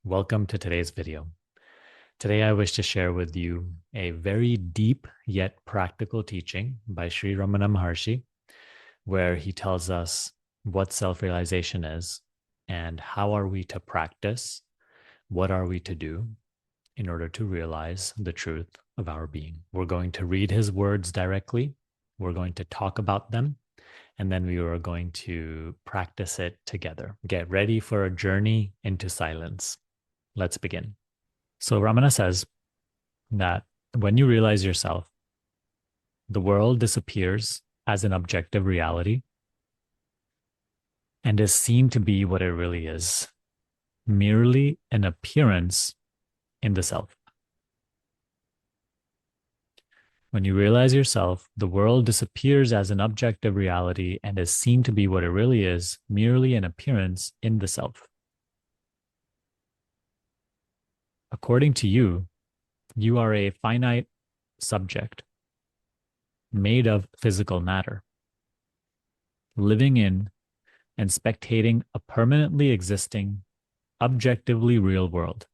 Welcome to today's video. Today I wish to share with you a very deep yet practical teaching by Sri Ramana Maharshi, where he tells us what self-realization is and how are we to practice, what are we to do in order to realize the truth of our being. We're going to read his words directly, we're going to talk about them, and then we are going to practice it together. Get ready for a journey into silence. Let's begin. So Ramana says that when you realize yourself, the world disappears as an objective reality and is seen to be what it really is, merely an appearance in the self. When you realize yourself, the world disappears as an objective reality and is seen to be what it really is, merely an appearance in the self. According to you, you are a finite subject made of physical matter, living in and spectating a permanently existing, objectively real world.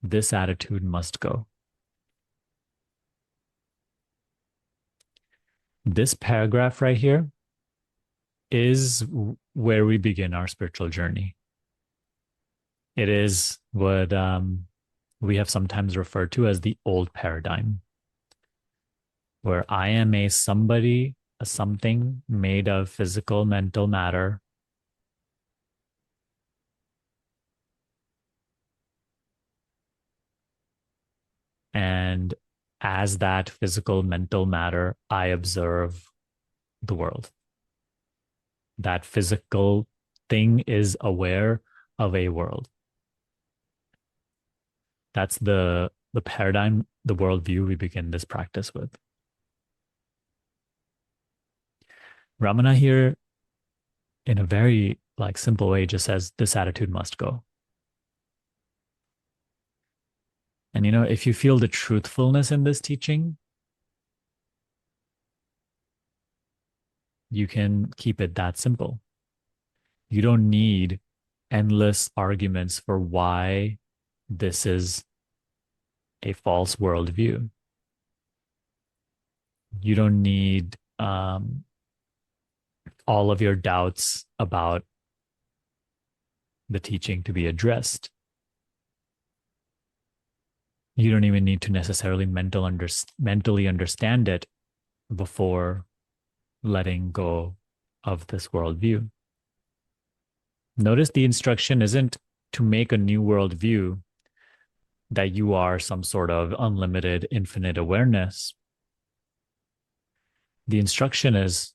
This attitude must go. This paragraph right here is where we begin our spiritual journey. It is what we have sometimes referred to as the old paradigm, where I am a somebody, a something made of physical, mental matter, and as that physical, mental matter, I observe the world. That physical thing is aware of a world. That's the paradigm, the worldview we begin this practice with. Ramana here, in a very simple way, just says this attitude must go. And if you feel the truthfulness in this teaching, you can keep it that simple. You don't need endless arguments for why this is a false worldview. You don't need all of your doubts about the teaching to be addressed. You don't even need to necessarily mentally understand it before letting go of this worldview. Notice the instruction isn't to make a new worldview that you are some sort of unlimited, infinite awareness. The instruction is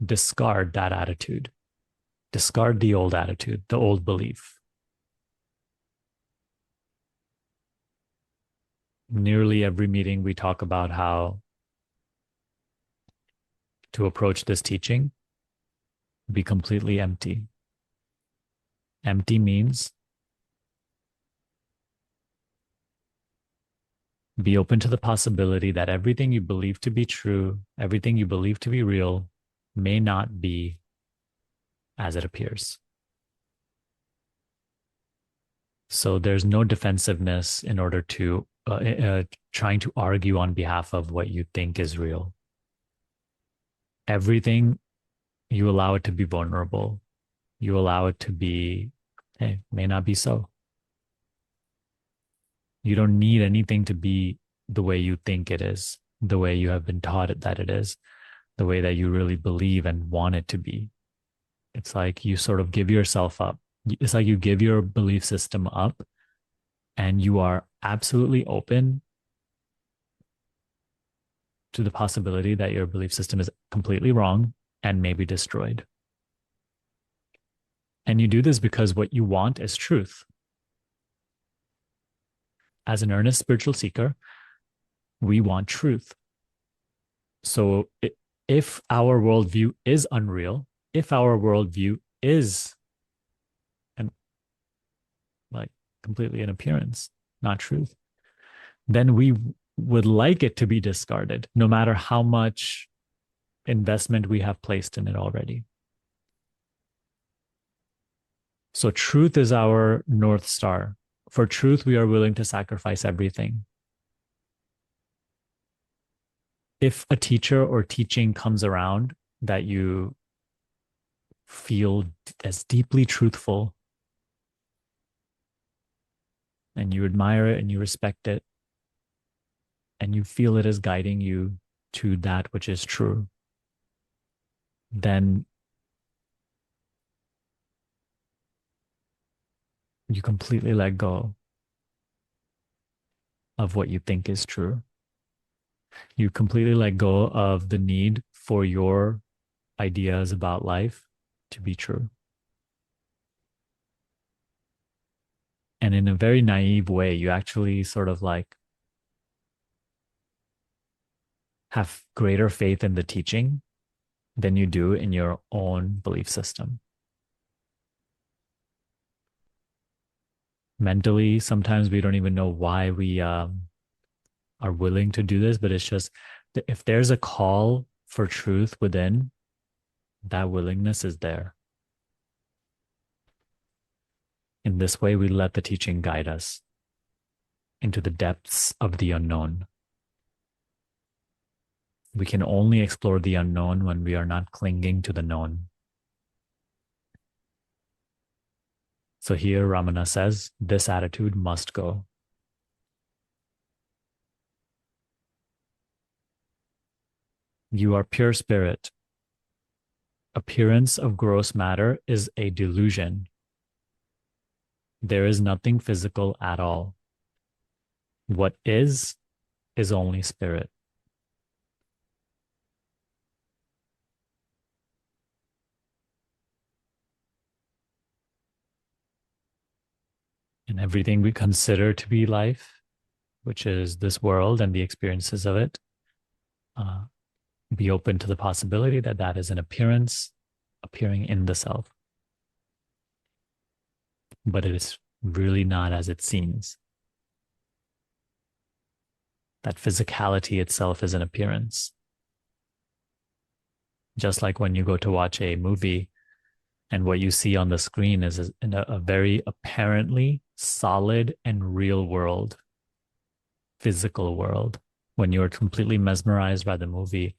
discard that attitude. Discard the old attitude, the old belief. Nearly every meeting we talk about how to approach this teaching, be completely empty. Empty means be open to the possibility that everything you believe to be true, everything you believe to be real, may not be as it appears. So there's no defensiveness in order to trying to argue on behalf of what you think is real. Everything, you allow it to be vulnerable. You allow it to be, hey, may not be so. You don't need anything to be the way you think it is, the way you have been taught that it is, the way that you really believe and want it to be. It's like you sort of give yourself up. It's like you give your belief system up and you are absolutely open to the possibility that your belief system is completely wrong and may be destroyed. And you do this because what you want is truth. As an earnest spiritual seeker, we want truth. So if our worldview is unreal, if our worldview is completely an appearance, not truth, then we would like it to be discarded, no matter how much investment we have placed in it already. So truth is our North Star. For truth, we are willing to sacrifice everything. If a teacher or teaching comes around that you feel as deeply truthful and you admire it and you respect it and you feel it is guiding you to that which is true, then you completely let go of what you think is true. You completely let go of the need for your ideas about life to be true. And in a very naive way, you actually sort of like have greater faith in the teaching than you do in your own belief system. Mentally, sometimes we don't even know why we are willing to do this, but it's just if there's a call for truth within, that willingness is there. In this way, we let the teaching guide us into the depths of the unknown. We can only explore the unknown when we are not clinging to the known. So here Ramana says, this attitude must go. You are pure spirit. Appearance of gross matter is a delusion. There is nothing physical at all. What is only spirit. And everything we consider to be life, which is this world and the experiences of it, be open to the possibility that that is an appearance appearing in the self. But it is really not as it seems. That physicality itself is an appearance. Just like when you go to watch a movie and what you see on the screen is a very apparently solid and real world, physical world. When you're completely mesmerized by the movie,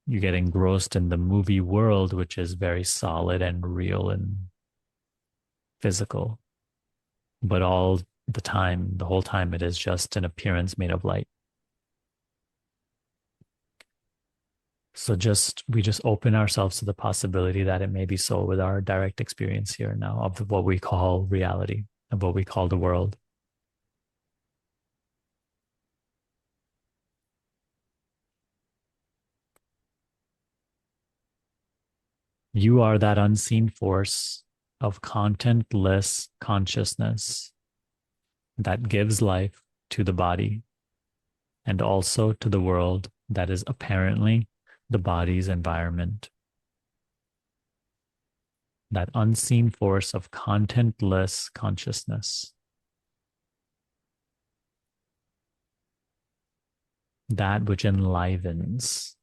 you get engrossed in the movie world, which is very solid and real and physical. But all the time, the whole time, it is just an appearance made of light. So we just open ourselves to the possibility that it may be so with our direct experience here now of what we call reality, of what we call the world. You are that unseen force of contentless consciousness that gives life to the body and also to the world that is apparently the body's environment. That unseen force of contentless consciousness. That which enlivens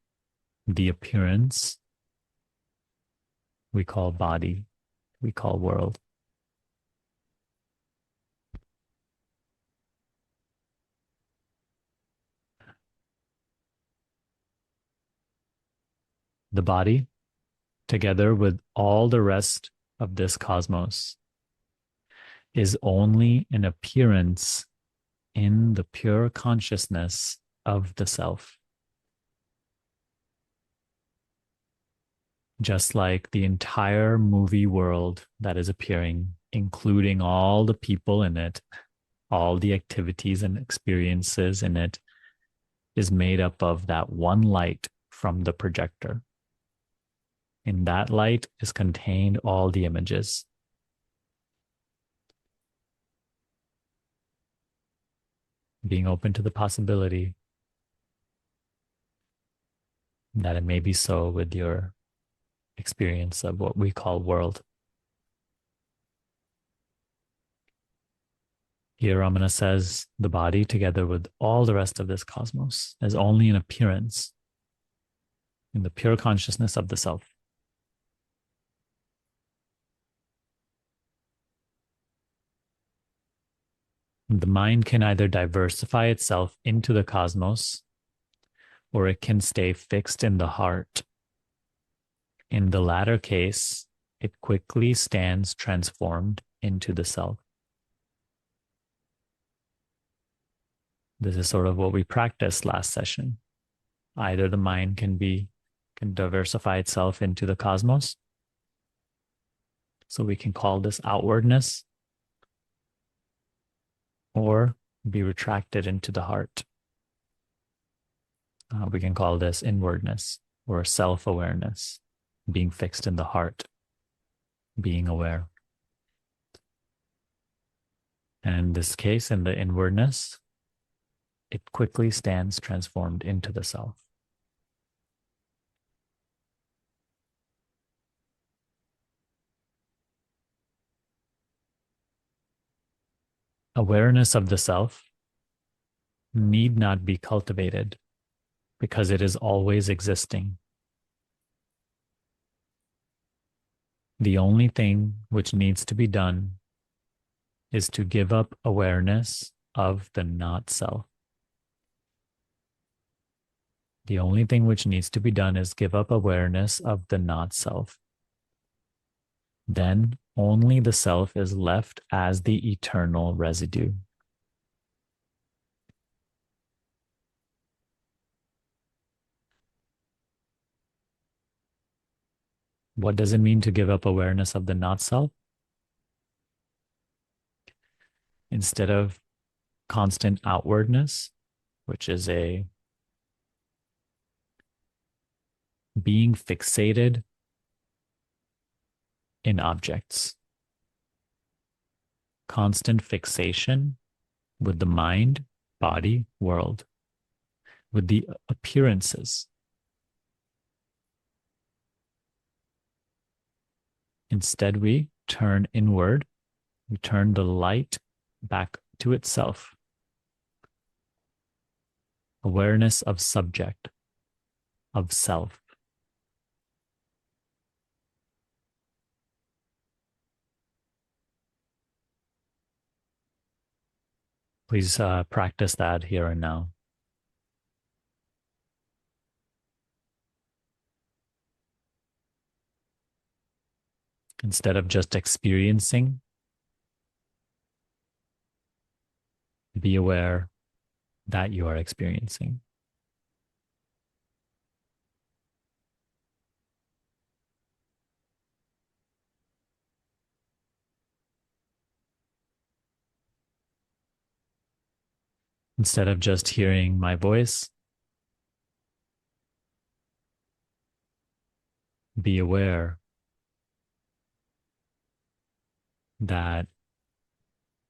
the appearance we call body, we call world. The body, together with all the rest of this cosmos, is only an appearance in the pure consciousness of the self. Just like the entire movie world that is appearing, including all the people in it, all the activities and experiences in it, is made up of that one light from the projector. In that light is contained all the images. Being open to the possibility that it may be so with your experience of what we call world. Here Ramana says the body, together with all the rest of this cosmos, is only an appearance in the pure consciousness of the self. The mind can either diversify itself into the cosmos or it can stay fixed in the heart. In the latter case, it quickly stands transformed into the self. This is sort of what we practiced last session. Either the mind can diversify itself into the cosmos. So we can call this outwardness, or be retracted into the heart. We can call this inwardness or self-awareness, being fixed in the heart, being aware. And in this case, in the inwardness, it quickly stands transformed into the self. Awareness of the self need not be cultivated because it is always existing. The only thing which needs to be done is to give up awareness of the not self. The only thing which needs to be done is give up awareness of the not self. Then only the self is left as the eternal residue. What does it mean to give up awareness of the not self? Instead of constant outwardness, which is a being fixated in objects, constant fixation with the mind, body, world, with the appearances. Instead, we turn inward, we turn the light back to itself. Awareness of subject, of self. Please practice that here and now. Instead of just experiencing, be aware that you are experiencing. Instead of just hearing my voice, be aware that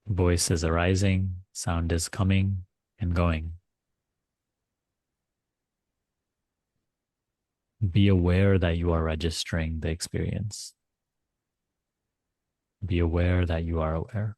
voice is arising, sound is coming and going. Be aware that you are registering the experience. Be aware that you are aware.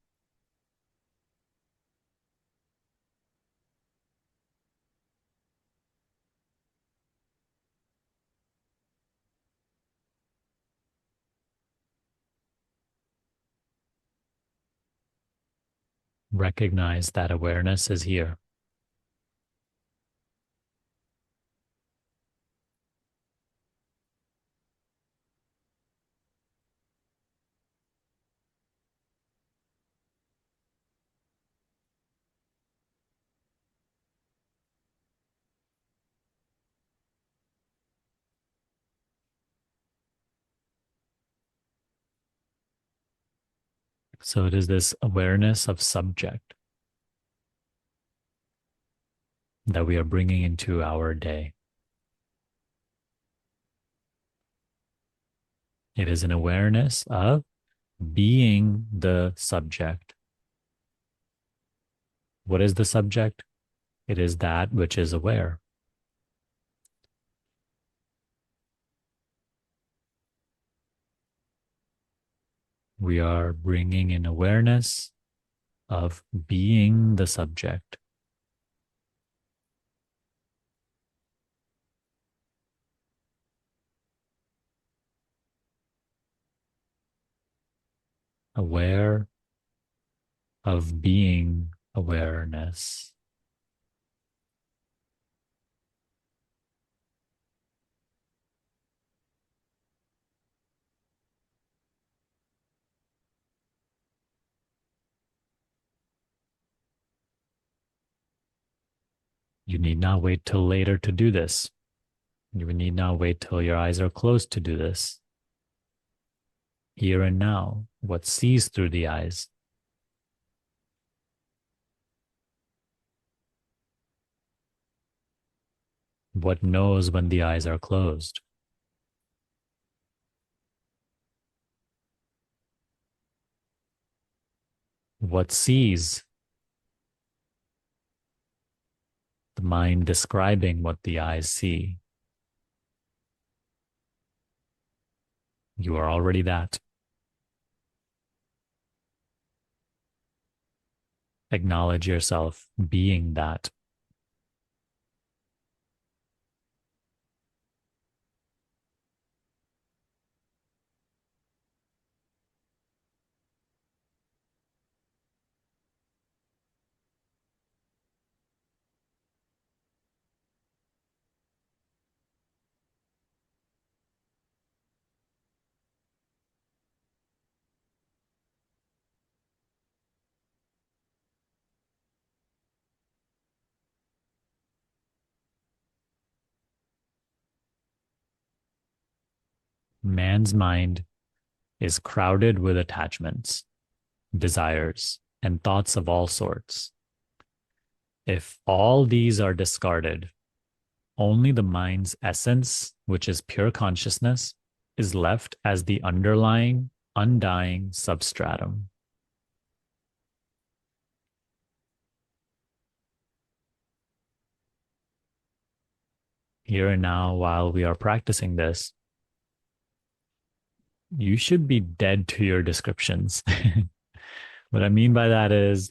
Recognize that awareness is here. So it is this awareness of subject that we are bringing into our day. It is an awareness of being the subject. What is the subject? It is that which is aware. We are bringing in awareness of being the subject. Aware of being awareness. You need not wait till later to do this. You need not wait till your eyes are closed to do this. Here and now, what sees through the eyes? What knows when the eyes are closed? What sees? The mind describing what the eyes see. You are already that. Acknowledge yourself being that. Man's mind is crowded with attachments, desires, and thoughts of all sorts. If all these are discarded, only the mind's essence, which is pure consciousness, is left as the underlying, undying substratum. Here and now, while we are practicing this, you should be dead to your descriptions. What I mean by that is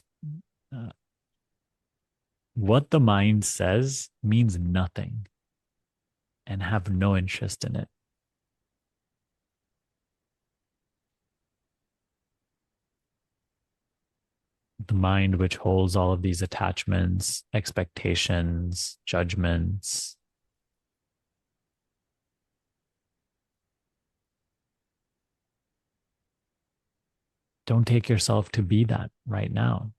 uh, what the mind says means nothing and have no interest in it. The mind, which holds all of these attachments, expectations, judgments, don't take yourself to be that right now.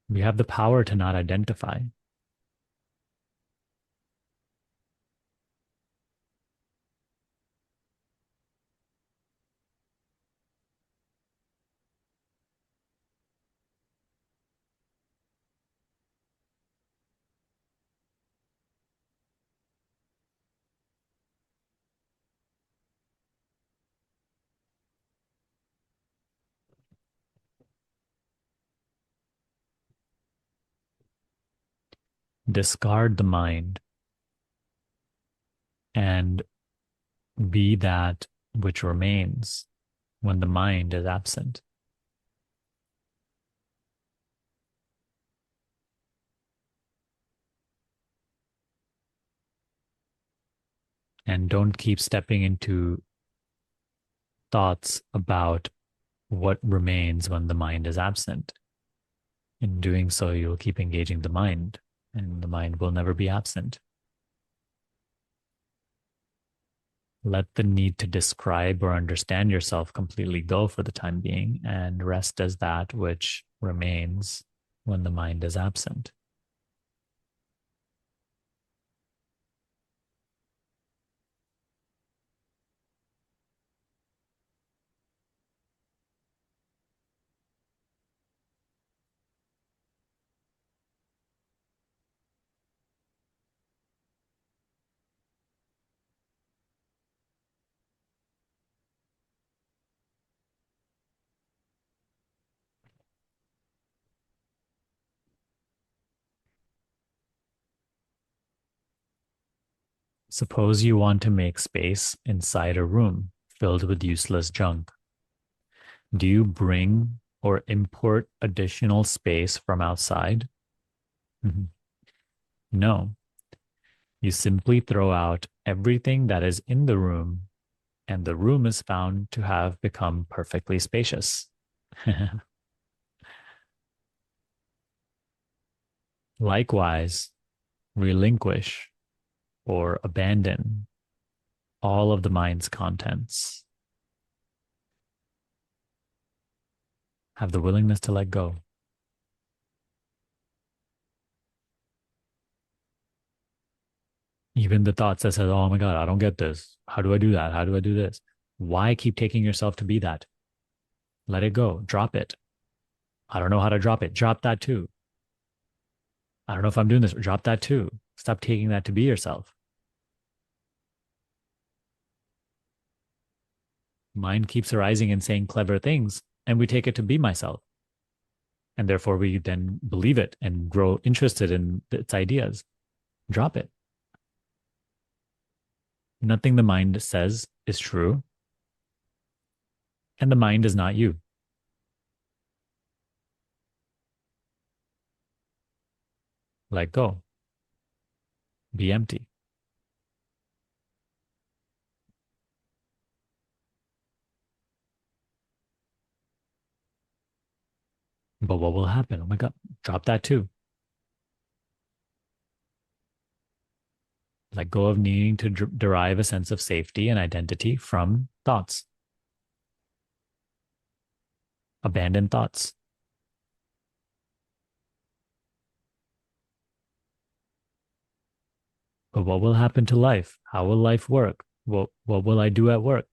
We have the power to not identify. Discard the mind and be that which remains when the mind is absent. And don't keep stepping into thoughts about what remains when the mind is absent. In doing so, you'll keep engaging the mind, and the mind will never be absent. Let the need to describe or understand yourself completely go for the time being and rest as that which remains when the mind is absent. Suppose you want to make space inside a room filled with useless junk. Do you bring or import additional space from outside. Mhm. No, you simply throw out everything that is in the room, and the room is found to have become perfectly spacious. Likewise, relinquish or abandon all of the mind's contents. Have the willingness to let go. Even the thoughts that says, "Oh my God, I don't get this. How do I do that? How do I do this?" Why keep taking yourself to be that? Let it go. Drop it. I don't know how to drop it. Drop that too. I don't know if I'm doing this. Drop that too. Stop taking that to be yourself. Mind keeps arising and saying clever things, and we take it to be myself. And therefore, we then believe it and grow interested in its ideas. Drop it. Nothing the mind says is true, and the mind is not you. Let go. Be empty. But what will happen? Oh my God, drop that too. Let go of needing to derive a sense of safety and identity from thoughts. Abandon thoughts. But what will happen to life? How will life work? What will I do at work?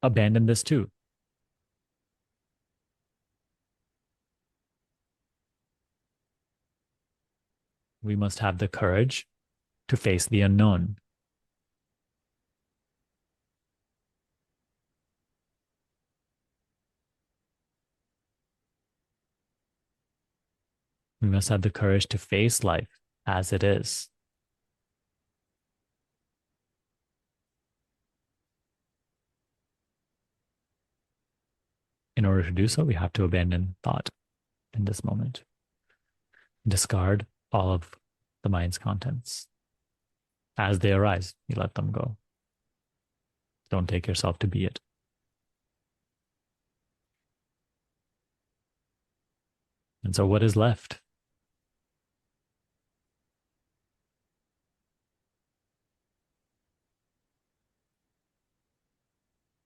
Abandon this too. We must have the courage to face the unknown. We must have the courage to face life as it is. In order to do so, we have to abandon thought in this moment, discard all of the mind's contents. As they arise, you let them go. Don't take yourself to be it. And so, what is left?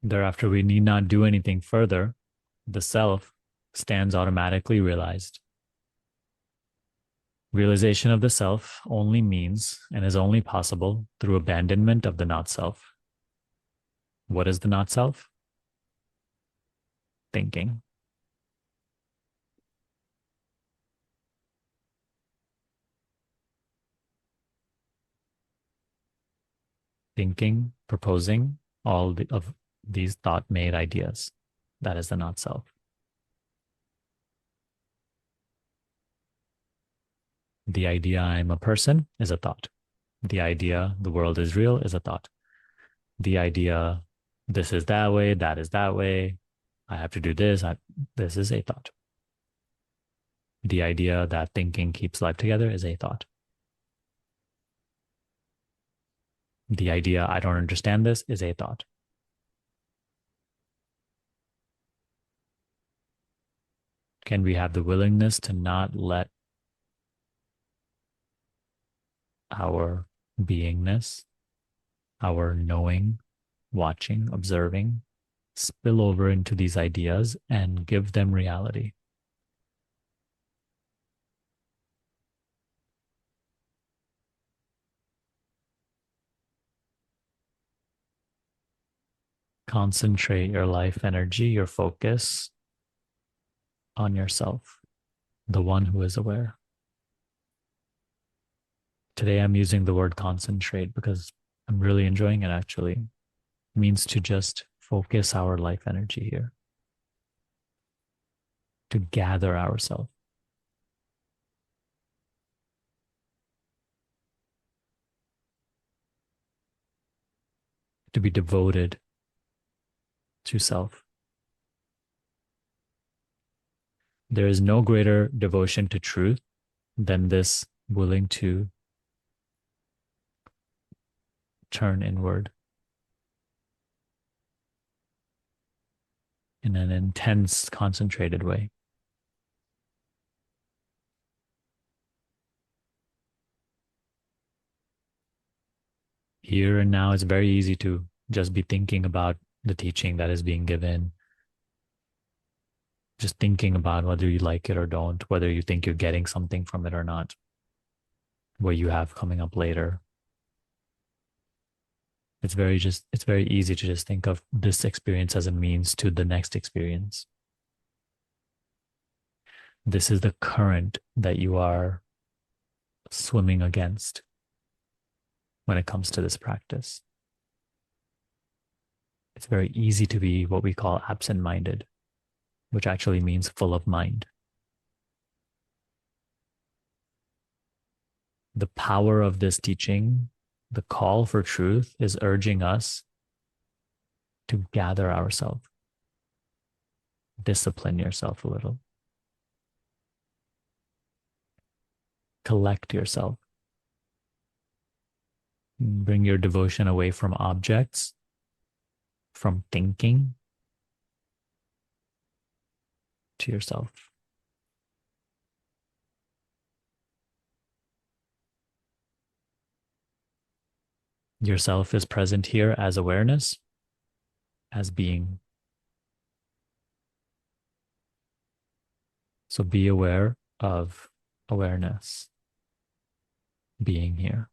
Thereafter, we need not do anything further. The self stands automatically realized. Realization of the self only means and is only possible through abandonment of the not self. What is the not self? Thinking. Thinking, proposing of these thought made ideas. That is the not self. The idea I'm a person is a thought. The idea the world is real is a thought. The idea this is that way, that is that way, I have to do this, this is a thought. The idea that thinking keeps life together is a thought. The idea I don't understand this is a thought. Can we have the willingness to not let our beingness, our knowing, watching, observing, spill over into these ideas and give them reality? Concentrate your life energy, your focus on yourself, the one who is aware. Today I'm using the word concentrate because I'm really enjoying it actually. It means to just focus our life energy here, to gather ourselves, to be devoted to self. There is no greater devotion to truth than this willing to turn inward in an intense, concentrated way. Here and now, it's very easy to just be thinking about the teaching that is being given, just thinking about whether you like it or don't, whether you think you're getting something from it or not, what you have coming up later. It's very easy to just think of this experience as a means to the next experience. This is the current that you are swimming against when it comes to this practice. It's very easy to be what we call absent-minded, which actually means full of mind. The power of this teaching, the call for truth, is urging us to gather ourselves, discipline yourself a little, collect yourself, bring your devotion away from objects, from thinking, to yourself. Yourself is present here as awareness, as being. So be aware of awareness being here.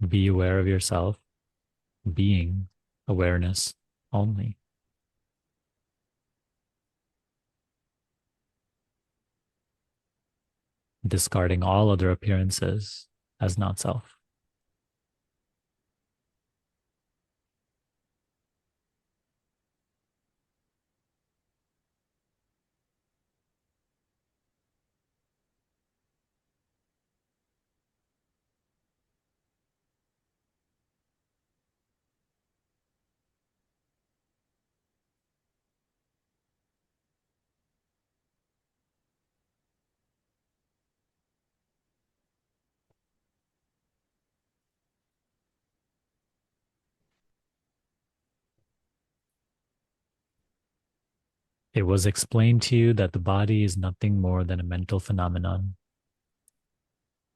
Be aware of yourself being awareness only. Discarding all other appearances as not self. It was explained to you that the body is nothing more than a mental phenomenon.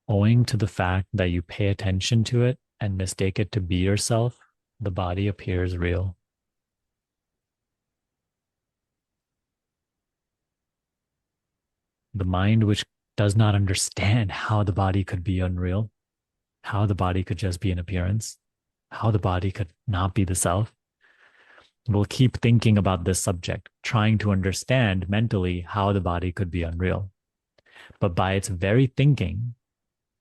Owing to the fact that you pay attention to it and mistake it to be yourself, the body appears real. The mind, which does not understand how the body could be unreal, how the body could just be an appearance, how the body could not be the self, will keep thinking about this subject, trying to understand mentally how the body could be unreal. But by its very thinking,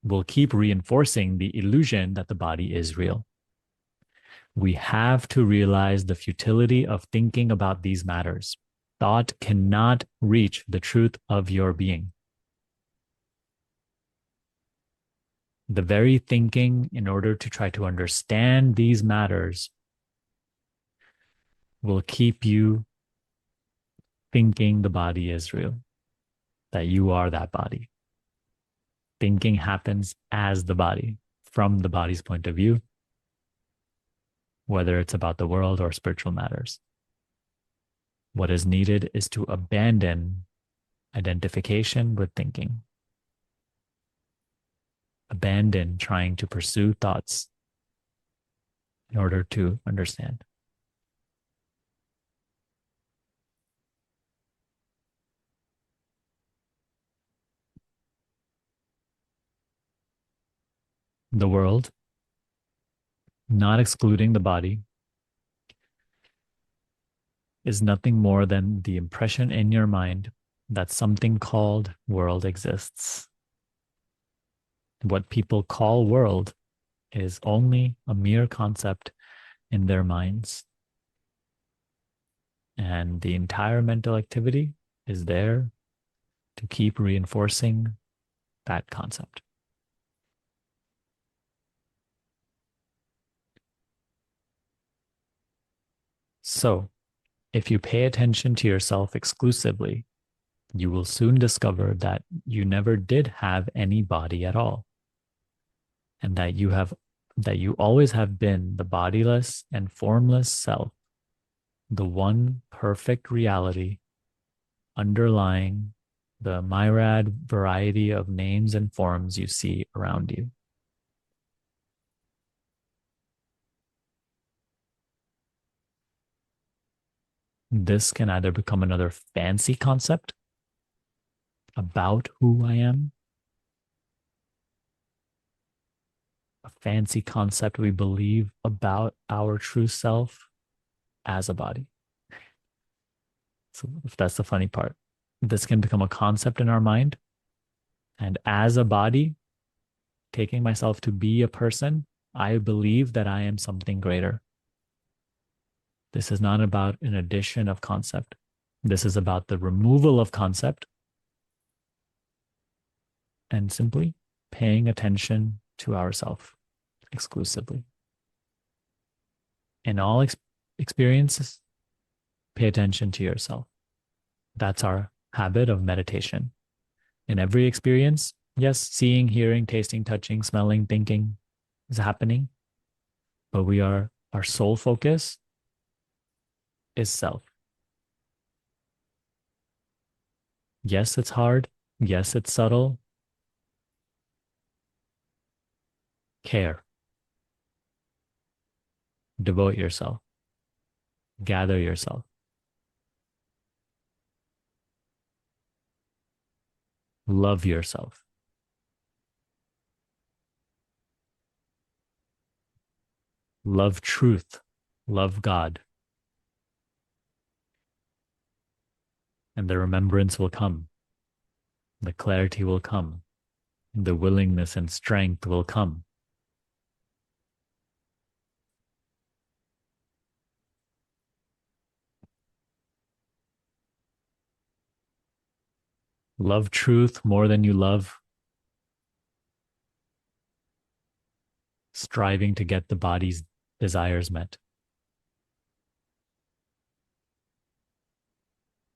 will keep reinforcing the illusion that the body is real. We have to realize the futility of thinking about these matters. Thought cannot reach the truth of your being. The very thinking, in order to try to understand these matters, will keep you thinking the body is real, that you are that body. Thinking happens as the body, from the body's point of view, whether it's about the world or spiritual matters. What is needed is to abandon identification with thinking. Abandon trying to pursue thoughts in order to understand. The world, not excluding the body, is nothing more than the impression in your mind that something called world exists. What people call world is only a mere concept in their minds. And the entire mental activity is there to keep reinforcing that concept. So, if you pay attention to yourself exclusively, you will soon discover that you never did have any body at all, and that you always have been the bodiless and formless self, the one perfect reality underlying the myriad variety of names and forms you see around you. This can either become another fancy concept about who I am, a fancy concept we believe about our true self as a body. So, if that's the funny part, this can become a concept in our mind. And as a body, taking myself to be a person, I believe that I am something greater. This is not about an addition of concept. This is about the removal of concept and simply paying attention to ourselves exclusively. In all experiences, pay attention to yourself. That's our habit of meditation. In every experience, yes, seeing, hearing, tasting, touching, smelling, thinking is happening, but our sole focus is self. Yes, it's hard. Yes, it's subtle. Care. Devote yourself. Gather yourself. Love yourself. Love truth. Love God. And the remembrance will come. The clarity will come. The willingness and strength will come. Love truth more than you love striving to get the body's desires met.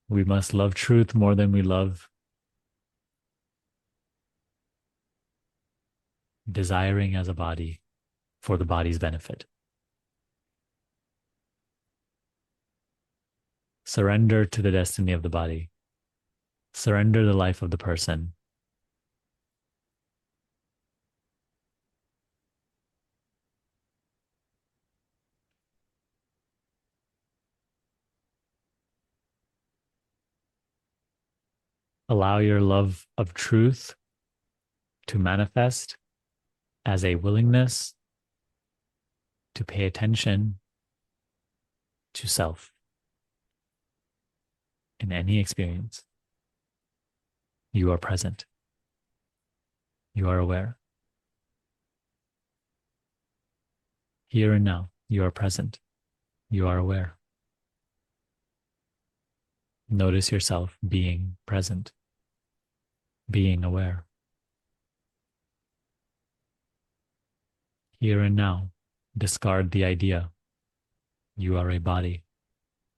We must love truth more than we love desiring as a body for the body's benefit. Surrender to the destiny of the body. Surrender the life of the person. Allow your love of truth to manifest as a willingness to pay attention to self in any experience. You are present. You are aware. Here and now, you are present. You are aware. Notice yourself being present, being aware. Here and now, discard the idea you are a body,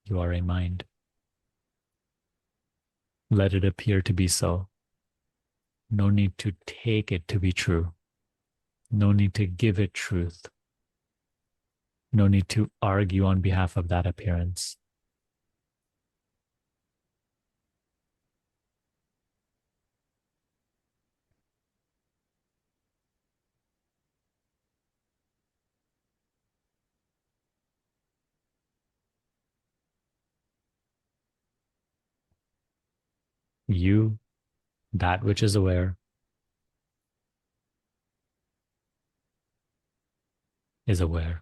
you are a mind. Let it appear to be so. No need to take it to be true. No need to give it truth. No need to argue on behalf of that appearance. You, that which is aware, is aware.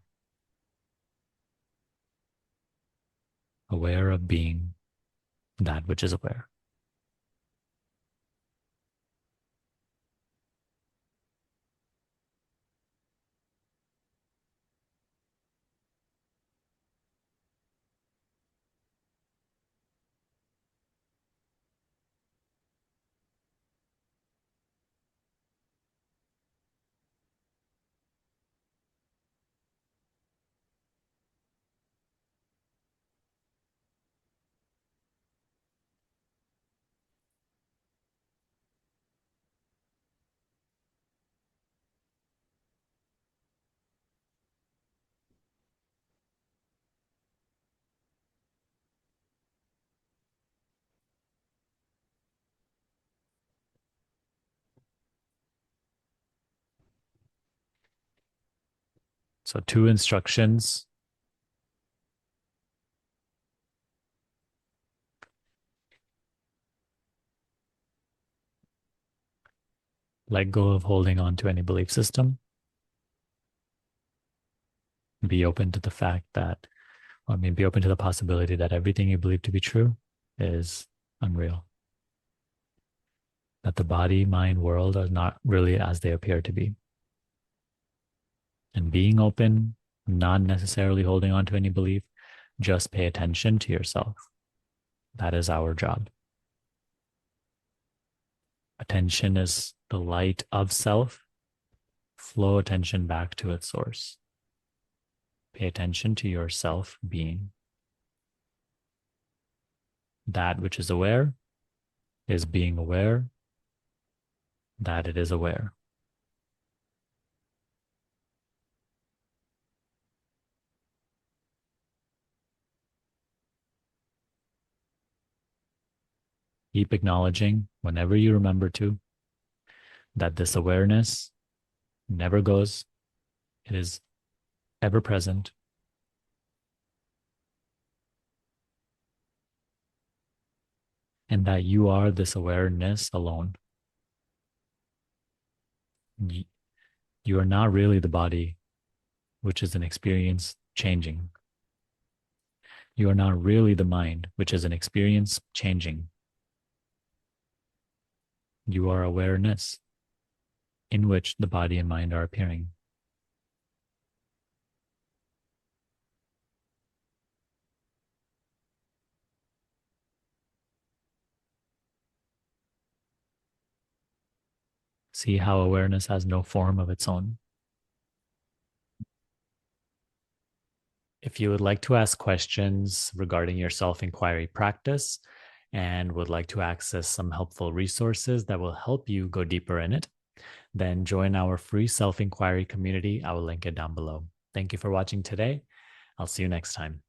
Aware of being that which is aware. So, two instructions. Let go of holding on to any belief system. Be open to the fact that, be open to the possibility that everything you believe to be true is unreal. That the body, mind, world are not really as they appear to be. And being open, not necessarily holding on to any belief, just pay attention to yourself. That is our job. Attention is the light of self. Flow attention back to its source. Pay attention to your self being. That which is aware is being aware that it is aware. Keep acknowledging whenever you remember to that this awareness never goes. It is ever present. And that you are this awareness alone. You are not really the body, which is an experience changing. You are not really the mind, which is an experience changing. You are awareness in which the body and mind are appearing. See how awareness has no form of its own. If you would like to ask questions regarding your self-inquiry practice and would like to access some helpful resources that will help you go deeper in it, then join our free self-inquiry community. I will link it down below. Thank you for watching today. I'll see you next time.